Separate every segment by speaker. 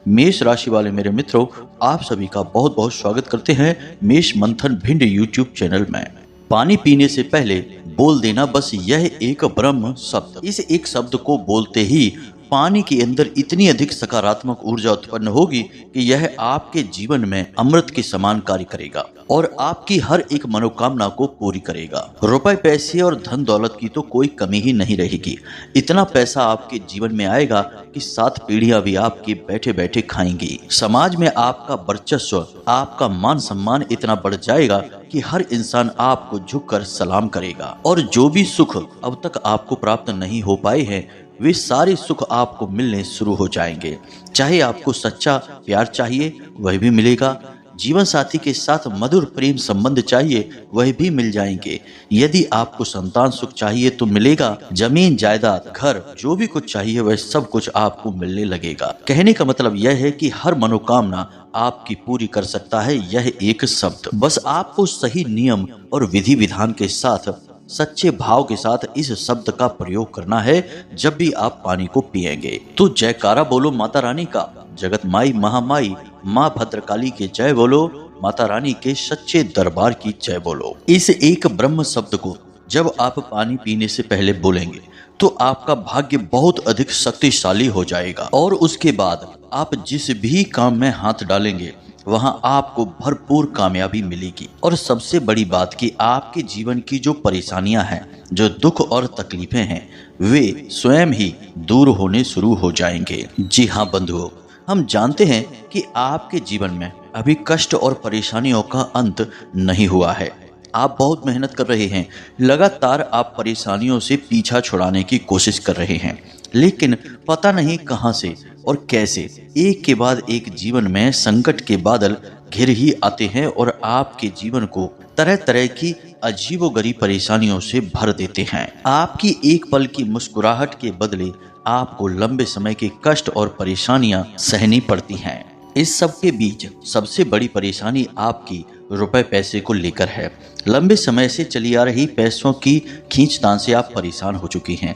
Speaker 1: मेष राशि वाले मेरे मित्रों, आप सभी का बहुत बहुत स्वागत करते हैं मेष मंथन भिंड यूट्यूब चैनल में। पानी पीने से पहले बोल देना बस यह एक ब्रह्म शब्द। इस एक शब्द को बोलते ही पानी के अंदर इतनी अधिक सकारात्मक ऊर्जा उत्पन्न होगी कि यह आपके जीवन में अमृत के समान कार्य करेगा और आपकी हर एक मनोकामना को पूरी करेगा। रुपए पैसे और धन दौलत की तो कोई कमी ही नहीं रहेगी। इतना पैसा आपके जीवन में आएगा कि 7 पीढ़ियां भी आपके बैठे बैठे खाएंगी। समाज में आपका वर्चस्व, आपका मान सम्मान इतना बढ़ जाएगा कि हर इंसान आपको झुककर सलाम करेगा और जो भी सुख अब तक आपको प्राप्त नहीं हो पाए हैं वे सारे सुख आपको मिलने शुरू हो जाएंगे। चाहे आपको सच्चा प्यार चाहिए वह भी मिलेगा, जीवन साथी के साथ मधुर प्रेम संबंध चाहिए वह भी मिल जाएंगे। यदि आपको संतान सुख चाहिए तो मिलेगा, जमीन जायदाद घर जो भी कुछ चाहिए वह सब कुछ आपको मिलने लगेगा। कहने का मतलब यह है कि हर मनोकामना आपकी पूरी कर सकता है यह एक शब्द। बस आपको सही नियम और विधि विधान के साथ सच्चे भाव के साथ इस शब्द का प्रयोग करना है। जब भी आप पानी को पिएंगे तो जयकारा बोलो माता रानी का, जगत माई महामाई माँ भद्रकाली के जय बोलो, माता रानी के सच्चे दरबार की जय बोलो। इस एक ब्रह्म शब्द को जब आप पानी पीने से पहले बोलेंगे तो आपका भाग्य बहुत अधिक शक्तिशाली हो जाएगा और उसके बाद आप जिस भी काम में हाथ डालेंगे वहां आपको भरपूर कामयाबी मिलेगी। और सबसे बड़ी बात कि आपके जीवन की जो परेशानियां हैं, जो दुख और तकलीफें हैं, वे स्वयं ही दूर होने शुरू हो जाएंगे। जी हाँ बंधुओं, हम जानते हैं कि आपके जीवन में अभी कष्ट और परेशानियों का अंत नहीं हुआ है। आप बहुत मेहनत कर रहे हैं, लगातार आप परेशानियों से पीछा छुड़ाने की कोशिश कर रहे हैं, लेकिन पता नहीं कहां से और कैसे एक के बाद एक जीवन में संकट के बादल घिर ही आते हैं और आपके जीवन को तरह तरह की अजीबोगरीब परेशानियों से भर देते हैं। आपकी एक पल की मुस्कुराहट के बदले आपको लंबे समय के कष्ट और परेशानियां सहनी पड़ती हैं। इस सब के बीच सबसे बड़ी परेशानी आपकी रुपए पैसे को लेकर है। लंबे समय से चली आ रही पैसों की खींचतान से आप परेशान हो चुकी हैं।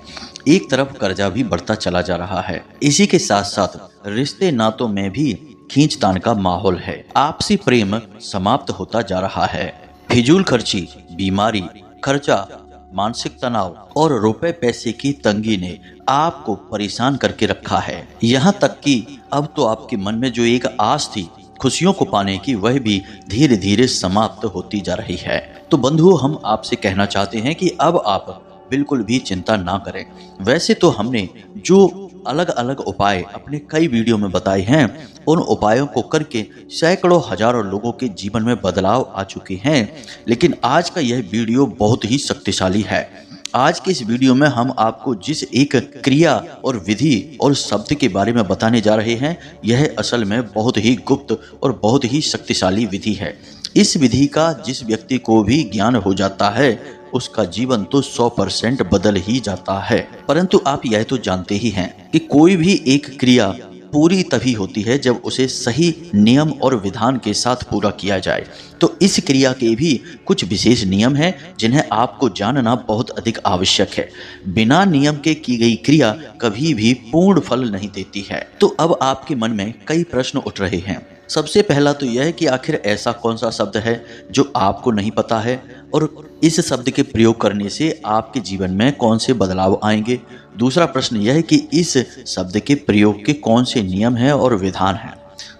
Speaker 1: एक तरफ कर्जा भी बढ़ता चला जा रहा है, इसी के साथ साथ रिश्ते नातों में भी खींचतान का माहौल है। आपसी प्रेम समाप्त होता जा रहा है। फिजूल खर्ची, बीमारी, खर्चा, मानसिक तनाव और रुपए पैसे की तंगी ने आपको परेशान करके रखा है। यहाँ तक कि अब तो आपके मन में जो एक आस थी खुशियों को पाने की, वह भी धीरे धीरे समाप्त होती जा रही है। तो बंधुओं, हम आपसे कहना चाहते हैं कि अब आप बिल्कुल भी चिंता ना करें। वैसे तो हमने जो अलग अलग उपाय अपने कई वीडियो में बताए हैं, उन उपायों को करके सैकड़ों हजारों लोगों के जीवन में बदलाव आ चुके हैं, लेकिन आज का यह वीडियो बहुत ही शक्तिशाली है। आज के इस वीडियो में हम आपको जिस एक क्रिया और विधि और शब्द के बारे में बताने जा रहे हैं, यह असल में बहुत ही गुप्त और बहुत ही शक्तिशाली विधि है। इस विधि का जिस व्यक्ति को भी ज्ञान हो जाता है उसका जीवन तो 100% बदल ही जाता है। परंतु आप यह तो जानते ही हैं कि कोई भी एक क्रिया पूरी तभी होती है जब उसे सही नियम और विधान के साथ पूरा किया जाए। तो इस क्रिया के भी कुछ विशेष नियम हैं जिन्हें आपको जानना बहुत अधिक आवश्यक है। बिना नियम के की गई क्रिया कभी भी पूर्ण फल नहीं देती है। तो अब आपके मन में कई प्रश्न उठ रहे हैं। सबसे पहला तो यह है कि आखिर ऐसा कौन सा शब्द है जो आपको नहीं पता है और इस शब्द के प्रयोग करने से आपके जीवन में कौन से बदलाव आएंगे। दूसरा प्रश्न यह है कि इस शब्द के प्रयोग के कौन से नियम हैं और विधान हैं।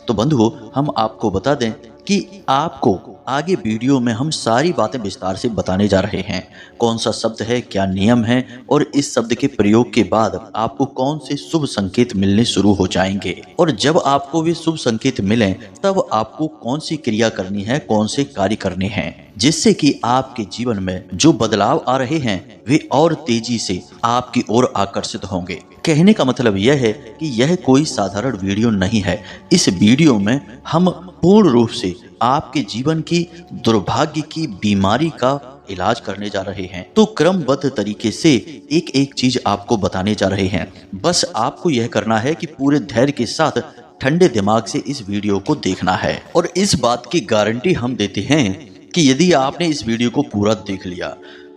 Speaker 1: तो बंधुओं, हम आपको बता दें कि आपको आगे वीडियो में हम सारी बातें विस्तार से बताने जा रहे हैं। कौन सा शब्द है, क्या नियम है और इस शब्द के प्रयोग के बाद आपको कौन से शुभ संकेत मिलने शुरू हो जाएंगे, और जब आपको वे शुभ संकेत मिलें तब आपको कौन सी क्रिया करनी है, कौन से कार्य करने हैं, जिससे कि आपके जीवन में जो बदलाव आ रहे हैं वे और तेजी से आपकी ओर आकर्षित होंगे। कहने का मतलब यह है कि यह कोई साधारण वीडियो नहीं है। इस वीडियो में हम पूर्ण रूप से आपके जीवन की दुर्भाग्य की बीमारी का इलाज करने जा रहे हैं। तो क्रमबद्ध तरीके से एक एक चीज आपको बताने जा रहे हैं। बस आपको यह करना है कि पूरे धैर्य के साथ ठंडे दिमाग से इस वीडियो को देखना है। और इस बात की गारंटी हम देते हैं कि यदि आपने इस वीडियो को पूरा देख लिया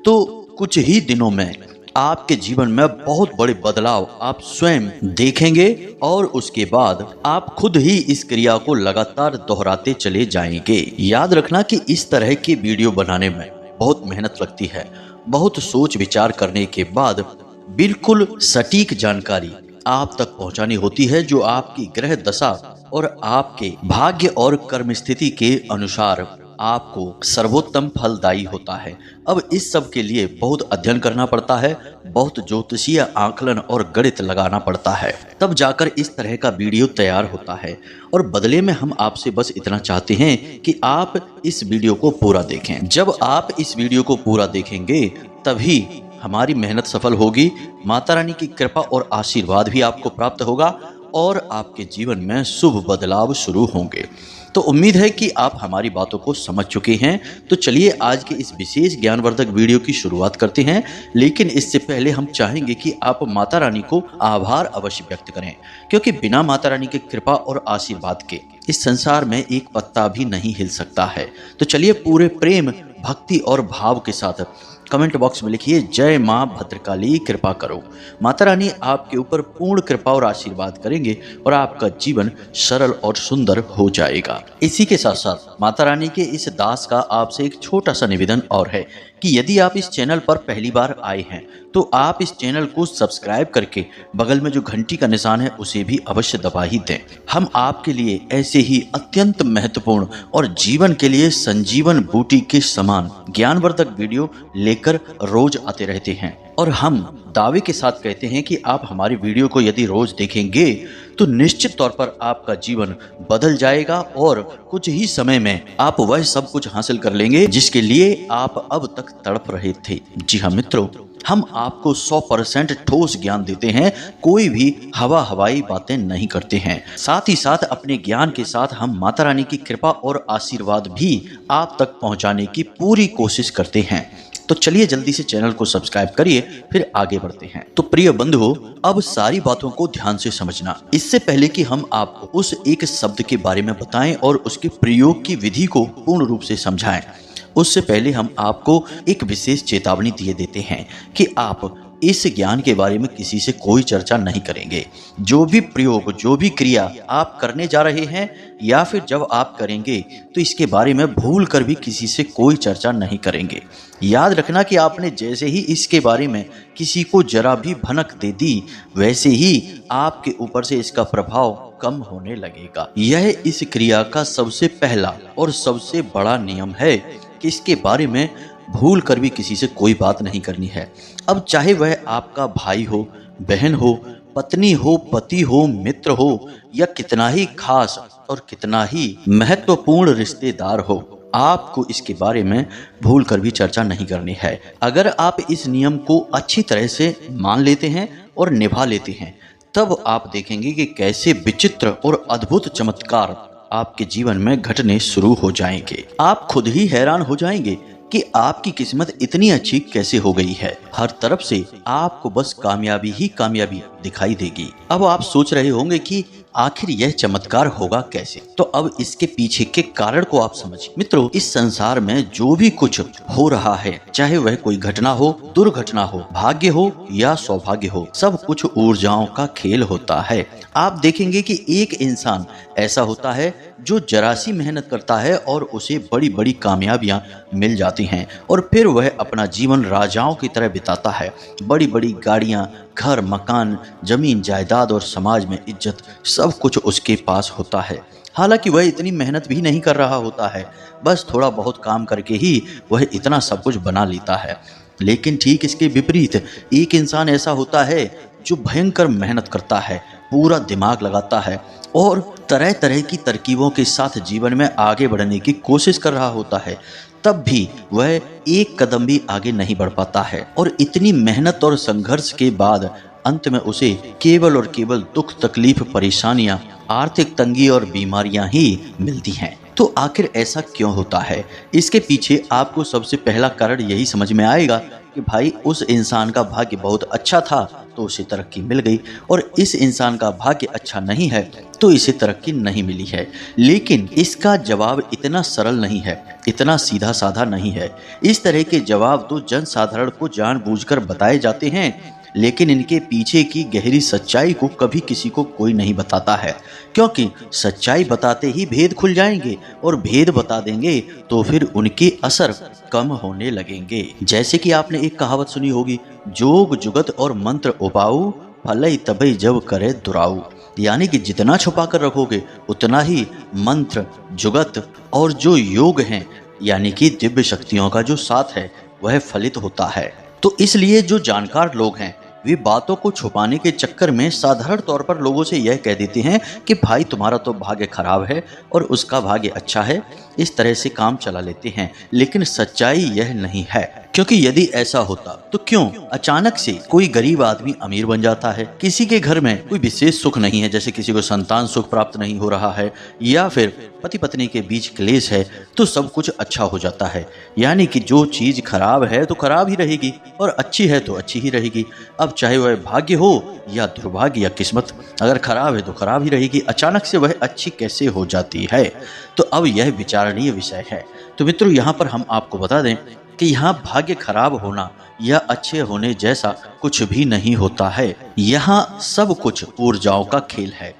Speaker 1: तो कुछ ही दिनों में आपके जीवन में बहुत बड़े बदलाव आप स्वयं देखेंगे और उसके बाद आप खुद ही इस क्रिया को लगातार दोहराते चले जाएंगे। याद रखना कि इस तरह के वीडियो बनाने में बहुत मेहनत लगती है। बहुत सोच विचार करने के बाद बिल्कुल सटीक जानकारी आप तक पहुंचानी होती है, जो आपकी ग्रह दशा और आपके भाग्य और कर्म स्थिति के अनुसार आपको सर्वोत्तम फलदायी होता है। अब इस सब के लिए बहुत अध्ययन करना पड़ता है, बहुत ज्योतिषीय आकलन और गणित लगाना पड़ता है, तब जाकर इस तरह का वीडियो तैयार होता है। और बदले में हम आपसे बस इतना चाहते हैं कि आप इस वीडियो को पूरा देखें। जब आप इस वीडियो को पूरा देखेंगे तभी हमारी मेहनत सफल होगी, माता रानी की कृपा और आशीर्वाद भी आपको प्राप्त होगा और आपके जीवन में शुभ बदलाव शुरू होंगे। तो उम्मीद है कि आप हमारी बातों को समझ चुके हैं। तो चलिए आज के इस विशेष ज्ञानवर्धक वीडियो की शुरुआत करते हैं। लेकिन इससे पहले हम चाहेंगे कि आप माता रानी को आभार अवश्य व्यक्त करें, क्योंकि बिना माता रानी की कृपा और आशीर्वाद के इस संसार में एक पत्ता भी नहीं हिल सकता है। तो चलिए पूरे प्रेम, भक्ति और भाव के साथ कमेंट बॉक्स में लिखिए, जय माँ भद्रकाली कृपा करो। माता रानी आपके ऊपर पूर्ण कृपा और आशीर्वाद करेंगे और आपका जीवन सरल और सुंदर हो जाएगा। इसी के साथ साथ माता रानी के इस दास का आपसे एक छोटा सा निवेदन और है कि यदि आप इस चैनल पर पहली बार आए हैं तो आप इस चैनल को सब्सक्राइब करके बगल में जो घंटी का निशान है उसे भी अवश्य दबा ही दें। हम आपके लिए ऐसे ही अत्यंत महत्वपूर्ण और जीवन के लिए संजीवन बूटी के समान ज्ञानवर्धक वीडियो लेकर रोज आते रहते हैं। और हम दावे के साथ कहते हैं कि आप हमारी वीडियो को यदि रोज देखेंगे तो निश्चित तौर पर आपका जीवन बदल जाएगा और कुछ ही समय में आप वह सब कुछ हासिल कर लेंगे जिसके लिए आप अब तक तड़प रहे थे। जी हाँ मित्रों, हम आपको 100% ठोस ज्ञान देते हैं, कोई भी हवाई बातें नहीं करते हैं। साथ ही साथ अपने ज्ञान के साथ हम माता रानी की कृपा और आशीर्वाद भी आप तक पहुंचाने की पूरी कोशिश करते हैं। तो चलिए जल्दी से चैनल को सब्सक्राइब करिए, फिर आगे बढ़ते हैं। तो प्रिय बंधुओं, अब सारी बातों को ध्यान से समझना। इससे पहले कि हम आपको उस एक शब्द के बारे में बताएं और उसके प्रयोग की विधि को पूर्ण रूप से समझाएं, उससे पहले हम आपको एक विशेष चेतावनी दिए देते हैं कि आप इस ज्ञान के बारे में किसी से कोई चर्चा नहीं करेंगे। जो भी प्रयोग, जो भी क्रिया आप करने जा रहे हैं या फिर जब आप करेंगे तो इसके बारे में भूल कर भी किसी से कोई चर्चा नहीं करेंगे। याद रखना कि आपने जैसे ही इसके बारे में किसी को जरा भी भनक दे दी, वैसे ही आपके ऊपर से इसका प्रभाव कम होने लगेगा। यह इस क्रिया का सबसे पहला और सबसे बड़ा नियम है कि इसके बारे में भूल कर भी किसी से कोई बात नहीं करनी है। अब चाहे वह आपका भाई हो, बहन हो, पत्नी हो, पति हो, मित्र हो या कितना ही खास और कितना ही महत्वपूर्ण रिश्तेदार हो, आपको इसके बारे में भूल कर भी चर्चा नहीं करनी है। अगर आप इस नियम को अच्छी तरह से मान लेते हैं और निभा लेते हैं, तब आप देखेंगे कि कैसे विचित्र और अद्भुत चमत्कार आपके जीवन में घटने शुरू हो जाएंगे। आप खुद ही हैरान हो जाएंगे कि आपकी किस्मत इतनी अच्छी कैसे हो गई है। हर तरफ से आपको बस कामयाबी ही कामयाबी दिखाई देगी। अब आप सोच रहे होंगे कि आखिर यह चमत्कार होगा कैसे, तो अब इसके पीछे के कारण को आप समझिए। मित्रों, इस संसार में जो भी कुछ हो रहा है, चाहे वह कोई घटना हो, दुर्घटना हो, भाग्य हो या सौभाग्य हो, सब कुछ ऊर्जाओं का खेल होता है। आप देखेंगे कि एक इंसान ऐसा होता है जो जरा सी मेहनत करता है और उसे बड़ी बड़ी कामयाबियां मिल जाती हैं और फिर वह अपना जीवन राजाओं की तरह बिताता है। बड़ी बड़ी गाड़ियां, घर, मकान, जमीन जायदाद और समाज में इज्जत, सब कुछ उसके पास होता है। हालांकि वह इतनी मेहनत भी नहीं कर रहा होता है, बस थोड़ा बहुत काम करके ही वह इतना सब कुछ बना लेता है। लेकिन ठीक इसके विपरीत एक इंसान ऐसा होता है जो भयंकर मेहनत करता है, पूरा दिमाग लगाता है और तरह तरह की तरकीबों के साथ जीवन में आगे बढ़ने की कोशिश कर रहा होता है, तब भी वह एक कदम भी आगे नहीं बढ़ पाता है। और इतनी मेहनत और संघर्ष के बाद अंत में उसे केवल और केवल दुख, तकलीफ, परेशानियां, आर्थिक तंगी और बीमारियां ही मिलती हैं। तो आखिर ऐसा क्यों होता है? इसके पीछे आपको सबसे पहला कारण यही समझ में आएगा कि भाई उस इंसान का भाग्य बहुत अच्छा था तो उसे तरक्की मिल गई, और इस इंसान का भाग्य अच्छा नहीं है तो इसे तरक्की नहीं मिली है। लेकिन इसका जवाब इतना सरल नहीं है, इतना सीधा साधा नहीं है। इस तरह के जवाब तो जन साधारण को जानबूझकर बताए जाते हैं, लेकिन इनके पीछे की गहरी सच्चाई को कभी किसी को कोई नहीं बताता है, क्योंकि सच्चाई बताते ही भेद खुल जाएंगे, और भेद बता देंगे तो फिर उनके असर कम होने लगेंगे। जैसे कि आपने एक कहावत सुनी होगी, जोग जुगत और मंत्र उपाऊ, फलई तबई जब करे दुराऊ। यानी कि जितना छुपा कर रखोगे उतना ही मंत्र, जुगत और जो योग हैं यानी कि दिव्य शक्तियों का जो साथ है वह फलित होता है। तो इसलिए जो जानकार लोग हैं वे बातों को छुपाने के चक्कर में साधारण तौर पर लोगों से यह कह देते हैं कि भाई तुम्हारा तो भाग्य खराब है और उसका भाग्य अच्छा है, इस तरह से काम चला लेते हैं। लेकिन सच्चाई यह नहीं है, क्योंकि यदि ऐसा होता तो क्यों अचानक से कोई गरीब आदमी अमीर बन जाता है, किसी के घर में कोई विशेष सुख नहीं है, जैसे किसी को संतान सुख प्राप्त नहीं हो रहा है, या फिर पति पत्नी के बीच क्लेश है, तो सब कुछ अच्छा हो जाता है। यानी कि जो चीज खराब है तो खराब ही रहेगी और अच्छी है तो अच्छी ही रहेगी। अब चाहे वह भाग्य हो या दुर्भाग्य या किस्मत, अगर खराब है तो खराब ही रहेगी। अचानक से वह अच्छी कैसे हो जाती है? तो अब यह विचारणीय विषय है। तो मित्रों, यहाँ पर हम आपको बता दें कि यहाँ भाग्य खराब होना या अच्छे होने जैसा कुछ भी नहीं होता है। यहाँ सब कुछ ऊर्जाओं का खेल है।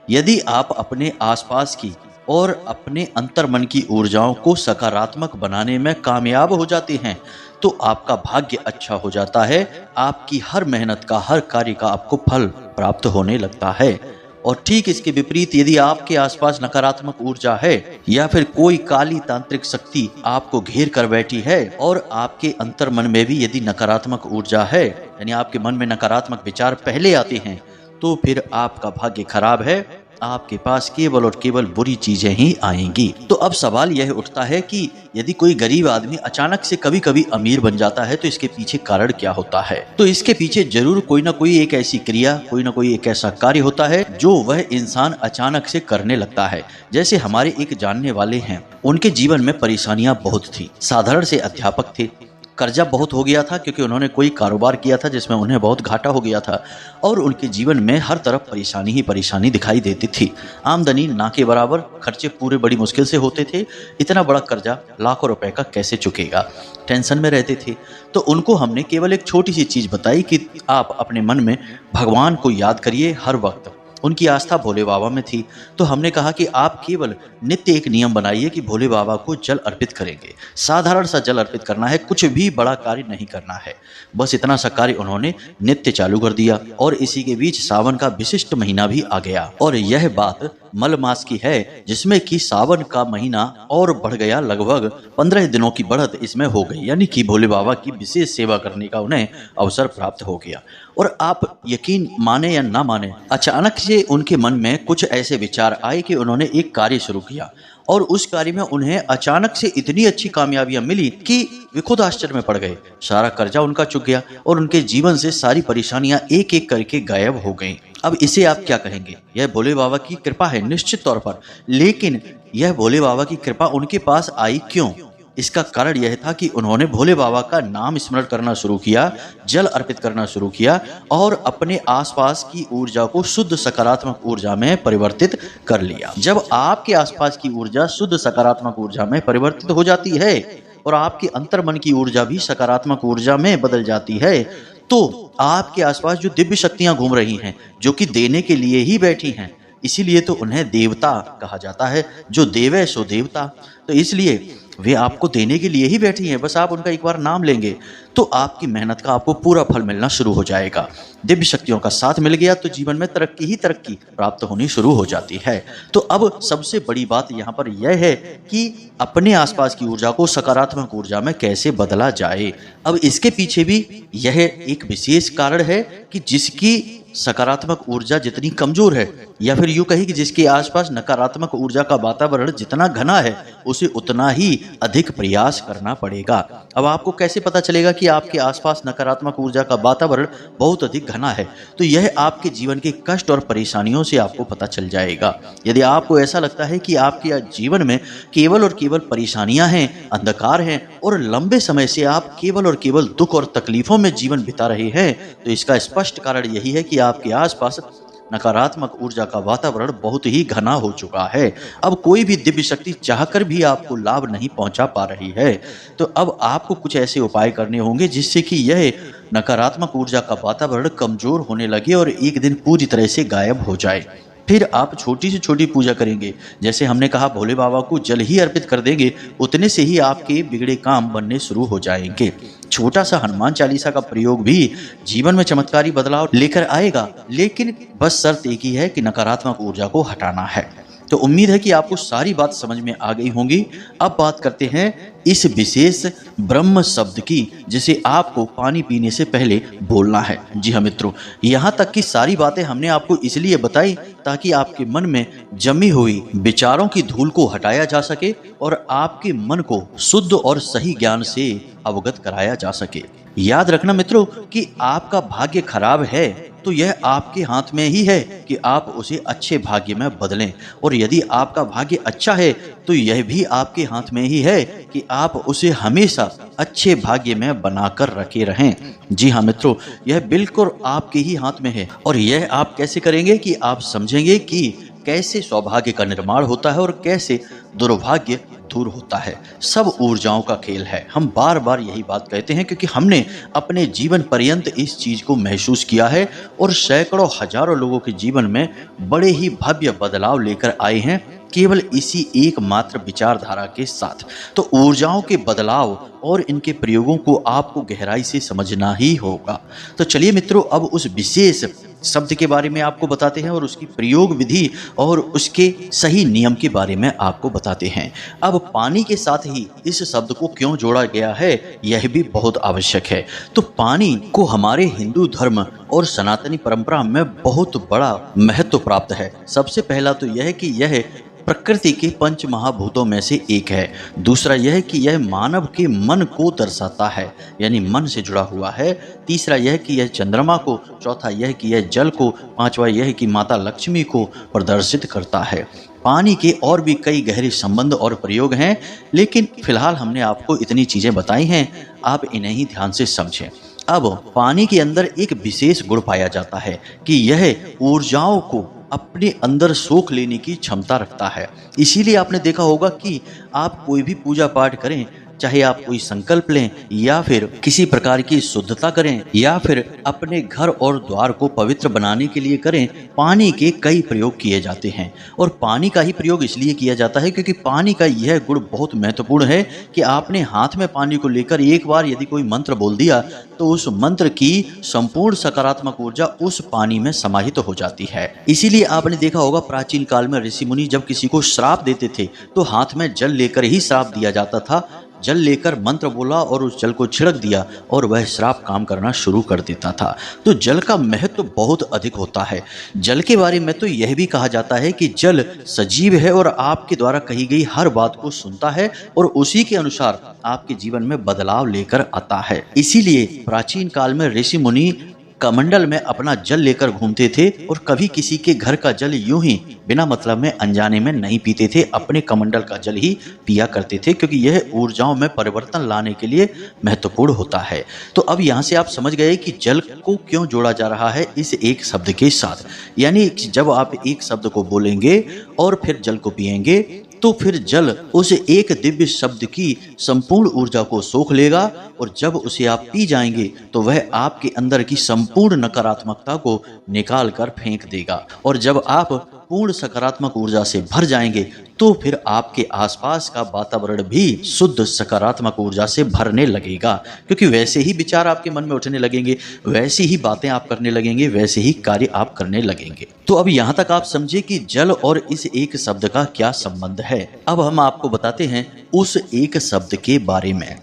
Speaker 1: यदि आप अपने आसपास की और अपने अंतर्मन की ऊर्जाओं को सकारात्मक बनाने में कामयाब हो जाते हैं तो आपका भाग्य अच्छा हो जाता है। आपकी हर मेहनत का, हर कार्य का आपको फल प्राप्त होने लगता है। और ठीक इसके विपरीत, यदि आपके आसपास नकारात्मक ऊर्जा है या फिर कोई काली तांत्रिक शक्ति आपको घेर कर बैठी है और आपके अंतर्मन में भी यदि नकारात्मक ऊर्जा है, यानी आपके मन में नकारात्मक विचार पहले आते हैं, तो फिर आपका भाग्य खराब है। आपके पास केवल और केवल बुरी चीजें ही आएंगी। तो अब सवाल यह उठता है कि यदि कोई गरीब आदमी अचानक से कभी कभी अमीर बन जाता है तो इसके पीछे कारण क्या होता है? तो इसके पीछे जरूर कोई ना कोई एक ऐसी क्रिया, कोई ना कोई एक ऐसा कार्य होता है जो वह इंसान अचानक से करने लगता है। जैसे हमारे एक जानने वाले हैं, उनके जीवन में परेशानियां बहुत थी। साधारण से अध्यापक थे, कर्जा बहुत हो गया था क्योंकि उन्होंने कोई कारोबार किया था जिसमें उन्हें बहुत घाटा हो गया था, और उनके जीवन में हर तरफ परेशानी ही परेशानी दिखाई देती थी। आमदनी ना के बराबर, खर्चे पूरे बड़ी मुश्किल से होते थे। इतना बड़ा कर्जा लाखों रुपए का कैसे चुकेगा, टेंशन में रहते थे। तो उनको हमने केवल एक छोटी सी चीज़ बताई कि आप अपने मन में भगवान को याद करिए हर वक्त। उनकी आस्था भोले बाबा में थी, तो हमने कहा कि आप केवल नित्य एक नियम बनाइए कि भोले बाबा को जल अर्पित करेंगे। साधारण सा जल अर्पित करना है, कुछ भी बड़ा कार्य नहीं करना है, बस इतना सा कार्य उन्होंने नित्य चालू कर दिया। और इसी के बीच सावन का विशिष्ट महीना भी आ गया, और यह बात मल मास की है, जिसमें कि सावन का महीना और बढ़ गया। लगभग 15 दिनों की बढ़त इसमें हो गई, यानी कि भोले बाबा की विशेष सेवा करने का उन्हें अवसर प्राप्त हो गया। और आप यकीन माने या ना माने, अचानक से उनके मन में कुछ ऐसे विचार आए कि उन्होंने एक कार्य शुरू किया, और उस कार्य में उन्हें अचानक से इतनी अच्छी कामयाबियां मिली कि वे खुद आश्चर्य में पड़ गए। सारा कर्जा उनका चुक गया और उनके जीवन से सारी परेशानियां एक एक करके गायब हो गईं। अब इसे आप क्या कहेंगे? यह भोले बाबा की कृपा है निश्चित तौर पर, लेकिन यह भोले बाबा की कृपा उनके पास आई क्यों? इसका कारण यह था कि उन्होंने भोले बाबा का नाम स्मरण करना शुरू किया, जल अर्पित करना शुरू किया, और अपने आसपास की ऊर्जा को शुद्ध सकारात्मक ऊर्जा में परिवर्तित कर लिया। जब आपके आसपास की ऊर्जा शुद्ध सकारात्मक ऊर्जा में परिवर्तित हो जाती है और आपके अंतर्मन की ऊर्जा भी सकारात्मक ऊर्जा में बदल जाती है, तो आपके आसपास जो दिव्य शक्तियां घूम रही हैं, जो कि देने के लिए ही बैठी हैं, इसीलिए तो उन्हें देवता कहा जाता है। जो देवे सो देवता, तो इसलिए वे आपको देने के लिए ही बैठी हैं। बस आप उनका एक बार नाम लेंगे तो आपकी मेहनत का आपको पूरा फल मिलना शुरू हो जाएगा। दिव्य शक्तियों का साथ मिल गया तो जीवन में तरक्की ही तरक्की प्राप्त होनी शुरू हो जाती है। तो अब सबसे बड़ी बात यहाँ पर यह है कि अपने आसपास की ऊर्जा को सकारात्मक ऊर्जा में कैसे बदला जाए। अब इसके पीछे भी यह एक विशेष कारण है कि जिसकी सकारात्मक ऊर्जा जितनी कमजोर है, या फिर यूं कहें कि जिसके आसपास नकारात्मक ऊर्जा का वातावरण जितना घना है, उसे उतना ही अधिक प्रयास करना पड़ेगा। अब आपको कैसे पता चलेगा कि आपके आसपास नकारात्मक ऊर्जा का वातावरण बहुत अधिक घना है? तो यह आपके जीवन के कष्ट और परेशानियों से आपको पता चल जाएगा। यदि आपको ऐसा लगता है कि आपके जीवन में केवल और केवल परेशानियां हैं, अंधकार है और लंबे समय से आप केवल और केवल दुख और तकलीफों में जीवन बिता रहे हैं, तो इसका स्पष्ट कारण यही है कि आपके आसपास नकारात्मक ऊर्जा का वातावरण बहुत ही घना हो चुका है। अब कोई भी दिव्य शक्ति चाहकर भी आपको लाभ नहीं पहुंचा पा रही है। तो अब आपको कुछ ऐसे उपाय करने होंगे जिससे कि यह नकारात्मक ऊर्जा का वातावरण कमजोर होने लगे और एक दिन पूरी तरह से गायब हो जाए। फिर आप छोटी से छोटी पूजा करेंगे। जैसे हमने कहा, भोले बाबा को जल ही अर्पित कर देंगे, उतने से ही आपके बिगड़े काम बनने शुरू हो जाएंगे। छोटा सा हनुमान चालीसा का प्रयोग भी जीवन में चमत्कारी बदलाव लेकर आएगा, लेकिन बस शर्त एक ही है कि नकारात्मक ऊर्जा को हटाना है। तो उम्मीद है कि आपको सारी बात समझ में आ गई होंगी। अब बात करते हैं इस विशेष ब्रह्म शब्द की, जिसे आपको पानी पीने से पहले बोलना है। जी हाँ मित्रों, यहाँ तक की सारी बातें हमने आपको इसलिए बताई ताकि आपके मन में जमी हुई विचारों की धूल को हटाया जा सके और आपके मन को शुद्ध और सही ज्ञान से अवगत कराया जा सके। याद रखना मित्रों कि आपका भाग्य खराब है तो यह आपके हाथ में ही है कि आप उसे अच्छे भाग्य में बदलें, और यदि आपका भाग्य अच्छा है तो यह भी आपके हाथ में ही है कि आप उसे हमेशा अच्छे भाग्य में बनाकर रखे रहें। जी हाँ मित्रों, यह बिल्कुल आपके ही हाथ में है। और यह आप कैसे करेंगे कि आप समझेंगे कि कैसे सौभाग्य का निर्माण होता है और कैसे दुर्भाग्य दूर होता है। सब ऊर्जाओं का खेल है। हम बार बार यही बात कहते हैं क्योंकि हमने अपने जीवन पर्यंत इस चीज को महसूस किया है और सैकड़ों हजारों लोगों के जीवन में बड़े ही भव्य बदलाव लेकर आए हैं केवल इसी एकमात्र विचारधारा के साथ। तो ऊर्जाओं के बदलाव और इनके प्रयोगों को आपको गहराई से समझना ही होगा। तो चलिए मित्रों, अब उस विशेष शब्द के बारे में आपको बताते हैं और उसकी प्रयोग विधि और उसके सही नियम के बारे में आपको बताते हैं। अब पानी के साथ ही इस शब्द को क्यों जोड़ा गया है, यह भी बहुत आवश्यक है। तो पानी को हमारे हिंदू धर्म और सनातनी परंपरा में बहुत बड़ा महत्व प्राप्त है। सबसे पहला तो यह है कि यह प्रकृति के पंच महाभूतों में से एक है। दूसरा यह कि यह मानव के मन को दर्शाता है, यानी मन से जुड़ा हुआ है। तीसरा यह कि यह चंद्रमा को, चौथा यह कि यह जल को, पांचवा यह कि माता लक्ष्मी को प्रदर्शित करता है। पानी के और भी कई गहरे संबंध और प्रयोग हैं, लेकिन फिलहाल हमने आपको इतनी चीजें बताई हैं, आप इन्हें ही ध्यान से समझें। अब पानी के अंदर एक विशेष गुण पाया जाता है कि यह ऊर्जाओं को अपने अंदर सोख लेने की क्षमता रखता है। इसीलिए आपने देखा होगा कि आप कोई भी पूजा पाठ करें, चाहे आप कोई संकल्प लें या फिर किसी प्रकार की शुद्धता करें या फिर अपने घर और द्वार को पवित्र बनाने के लिए करें, पानी के कई प्रयोग किए जाते हैं। और पानी का ही प्रयोग इसलिए किया जाता है क्योंकि पानी का यह गुण बहुत महत्वपूर्ण है कि आपने हाथ में पानी को लेकर एक बार यदि कोई मंत्र बोल दिया तो उस मंत्र की संपूर्ण सकारात्मक ऊर्जा उस पानी में समाहित हो जाती है। इसीलिए आपने देखा होगा प्राचीन काल में ऋषि मुनि जब किसी को श्राप देते थे तो हाथ में जल लेकर ही श्राप दिया जाता था। जल लेकर मंत्र बोला और उस जल को छिड़क दिया और वह श्राप काम करना शुरू कर देता था। तो जल का महत्व बहुत अधिक होता है। जल के बारे में तो यह भी कहा जाता है कि जल सजीव है और आपके द्वारा कही गई हर बात को सुनता है और उसी के अनुसार आपके जीवन में बदलाव लेकर आता है। इसीलिए प्राचीन काल में ऋषि मुनि कमंडल में अपना जल लेकर घूमते थे और कभी किसी के घर का जल यूं ही बिना मतलब में अनजाने में नहीं पीते थे, अपने कमंडल का जल ही पिया करते थे क्योंकि यह ऊर्जाओं में परिवर्तन लाने के लिए महत्वपूर्ण होता है। तो अब यहाँ से आप समझ गए कि जल को क्यों जोड़ा जा रहा है इस एक शब्द के साथ। यानी जब आप एक शब्द को बोलेंगे और फिर जल को पिएंगे तो फिर जल उस एक दिव्य शब्द की संपूर्ण ऊर्जा को सोख लेगा और जब उसे आप पी जाएंगे तो वह आपके अंदर की संपूर्ण नकारात्मकता को निकाल कर फेंक देगा। और जब आप पूर्ण सकारात्मक ऊर्जा से भर जाएंगे तो फिर आपके आसपास का वातावरण भी शुद्ध सकारात्मक ऊर्जा से भरने लगेगा, क्योंकि वैसे ही विचार आपके मन में उठने लगेंगे, वैसी ही बातें आप करने लगेंगे, वैसे ही कार्य आप करने लगेंगे। तो अब यहाँ तक आप समझे कि जल और इस एक शब्द का क्या संबंध है। अब हम आपको बताते हैं उस एक शब्द के बारे में।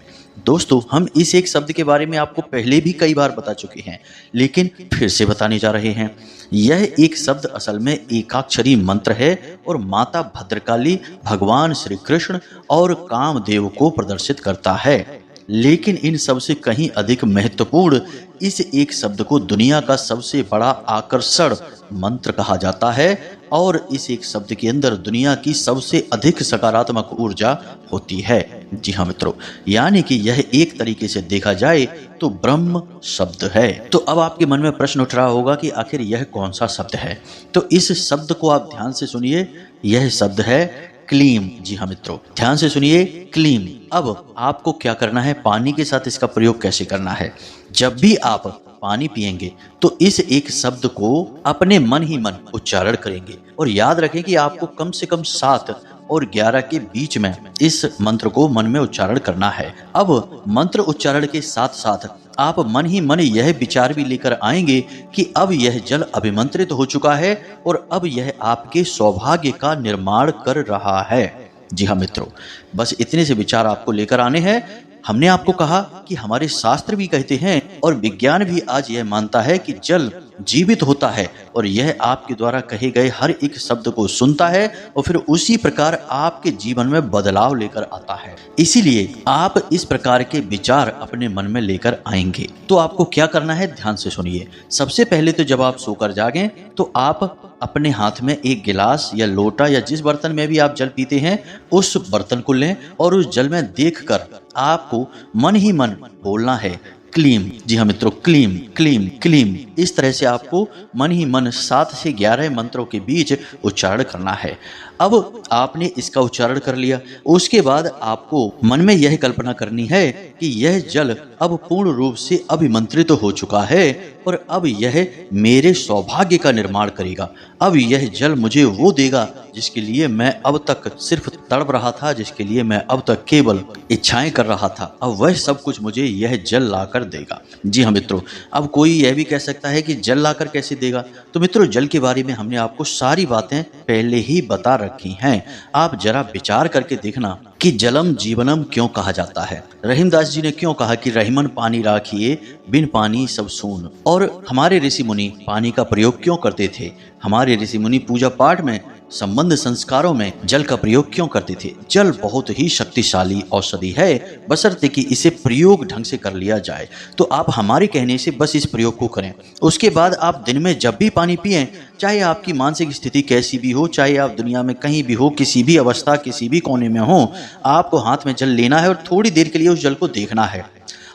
Speaker 1: दोस्तों, हम इस एक शब्द के बारे में आपको पहले भी कई बार बता चुके हैं, लेकिन फिर से बताने जा रहे हैं। यह एक शब्द असल में एकाक्षरी मंत्र है और माता भद्रकाली, भगवान श्री कृष्ण और कामदेव को प्रदर्शित करता है। लेकिन इन सबसे कहीं अधिक महत्वपूर्ण इस एक शब्द को दुनिया का सबसे बड़ा आकर्षण मंत्र कहा जाता है और इस एक शब्द के अंदर दुनिया की सबसे अधिक सकारात्मक ऊर्जा होती है। जी हाँ मित्रों, यानी कि यह एक तरीके से देखा जाए तो ब्रह्म शब्द है। तो अब आपके मन में प्रश्न उठ रहा होगा कि आखिर यह कौन सा शब्द है। तो इस शब्द को आप ध्यान से सुनिए, यह शब्द है क्लीम। जी हाँ मित्रों, ध्यान से सुनिए, क्लीम। अब आपको क्या करना है, पानी के साथ इसका प्रयोग कैसे करना है। जब भी आप पानी पिएंगे तो इस एक शब्द को अपने मन ही मन उच्चारण करेंगे और याद रखें कि आपको कम से कम 7 और 11 के बीच में इस मंत्र को मन में उच्चारण करना है। अब मंत्र उच्चारण के साथ साथ आप मन ही मन यह विचार भी लेकर आएंगे कि अब यह जल अभिमंत्रित हो चुका है और अब यह आपके सौभाग्य का निर्माण कर रहा है। जी हाँ मित्रों, बस इतने से विचार आपको लेकर आने हैं। हमने आपको कहा कि हमारे शास्त्र भी कहते हैं और विज्ञान भी आज यह मानता है कि जल जीवित होता है और यह आपके द्वारा कहे गए हर एक शब्द को सुनता है और फिर उसी प्रकार आपके जीवन में बदलाव लेकर आता है। इसीलिए आप इस प्रकार के विचार अपने मन में लेकर आएंगे। तो आपको क्या करना है, ध्यान से सुनिए। सबसे पहले तो जब आप सोकर जागें तो आप अपने हाथ में एक गिलास या लोटा या जिस बर्तन में भी आप जल पीते हैं उस बर्तन को लें और उस जल में देखकर आपको मन ही मन बोलना है क्लीम। जी हाँ मित्रों, क्लीम क्लीम क्लीम। इस तरह से आपको मन ही मन 7 से 11 मंत्रों के बीच उच्चारण करना है। अब आपने इसका उच्चारण कर लिया, उसके बाद आपको मन में यह कल्पना करनी है कि यह जल अब पूर्ण रूप से अभिमंत्रित हो चुका है और अब यह मेरे सौभाग्य का निर्माण करेगा। अब यह जल मुझे वो देगा जिसके लिए मैं अब तक सिर्फ तड़प रहा था, जिसके लिए मैं अब तक केवल इच्छाएं कर रहा था, अब वह सब कुछ मुझे यह जल लाकर देगा। जी हाँ मित्रों, अब कोई यह भी कह सकता है कि जल लाकर कैसे देगा। तो मित्रों, जल के बारे में हमने आपको सारी बातें पहले ही बता रखी हैं। आप जरा विचार करके देखना कि जलम जीवनम क्यों कहा जाता है। रहीमदास जी ने क्यों कहा कि रहीमन पानी राखिए, बिन पानी सब सून। और हमारे ऋषि मुनि पानी का प्रयोग क्यों करते थे। हमारे ऋषि मुनि पूजा पाठ में, संबंध संस्कारों में जल का प्रयोग क्यों करते थे। जल बहुत ही शक्तिशाली औषधि है, बशर्ते कि इसे प्रयोग ढंग से कर लिया जाए। तो आप हमारे कहने से बस इस प्रयोग को करें। उसके बाद आप दिन में जब भी पानी पिएं, चाहे आपकी मानसिक स्थिति कैसी भी हो, चाहे आप दुनिया में कहीं भी हो, किसी भी अवस्था, किसी भी कोने में हो, आपको हाथ में जल लेना है और थोड़ी देर के लिए उस जल को देखना है।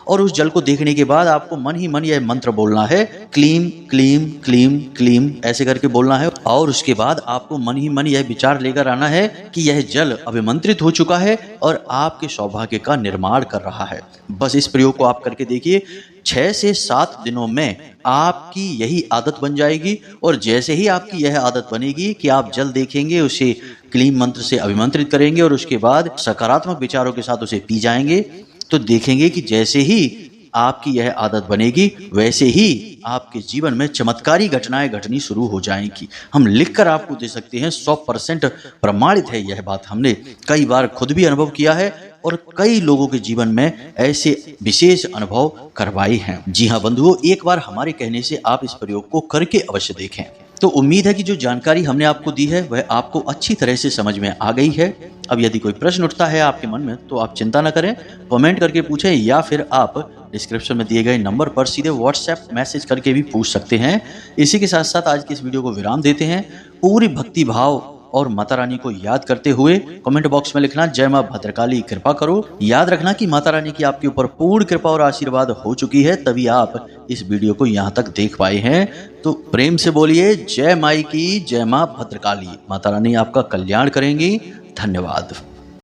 Speaker 1: और उस जल को देखने के बाद आपको मन ही मन यह मंत्र बोलना है, क्लीम क्लीम क्लीम क्लीम, ऐसे करके बोलना है। और उसके बाद आपको मन ही मन यह विचार लेकर आना है कि यह जल अभिमंत्रित हो चुका है और आपके सौभाग्य का निर्माण कर रहा है। बस इस प्रयोग को आप करके देखिए। 6 से 7 दिनों में आपकी यही आदत बन जाएगी और जैसे ही आपकी यह आदत बनेगी कि आप जल देखेंगे, उसे क्लीम मंत्र से अभिमंत्रित करेंगे और उसके बाद सकारात्मक विचारों के साथ उसे पी जाएंगे, तो देखेंगे कि जैसे ही आपकी यह आदत बनेगी वैसे ही आपके जीवन में चमत्कारी घटनाएं घटनी शुरू हो जाएंगी। हम लिखकर आपको दे सकते हैं, 100% प्रमाणित है यह बात। हमने कई बार खुद भी अनुभव किया है और कई लोगों के जीवन में ऐसे विशेष अनुभव करवाए हैं। जी हाँ बंधुओं, एक बार हमारे कहने से आप इस प्रयोग को करके अवश्य देखें। तो उम्मीद है कि जो जानकारी हमने आपको दी है वह आपको अच्छी तरह से समझ में आ गई है। अब यदि कोई प्रश्न उठता है आपके मन में तो आप चिंता न करें, कमेंट करके पूछें या फिर आप डिस्क्रिप्शन में दिए गए नंबर पर सीधे व्हाट्सएप मैसेज करके भी पूछ सकते हैं। इसी के साथ साथ आज की इस वीडियो को विराम देते हैं। पूरी भक्ति भाव और माता रानी को याद करते हुए कमेंट बॉक्स में लिखना, जय मां भद्रकाली कृपा करो। याद रखना कि माता रानी की आपके ऊपर पूर्ण कृपा और आशीर्वाद हो चुकी है, तभी आप इस वीडियो को यहाँ तक देख पाए हैं। तो प्रेम से बोलिए जय माई की, जय मां भद्रकाली। माता रानी आपका कल्याण करेंगी। धन्यवाद।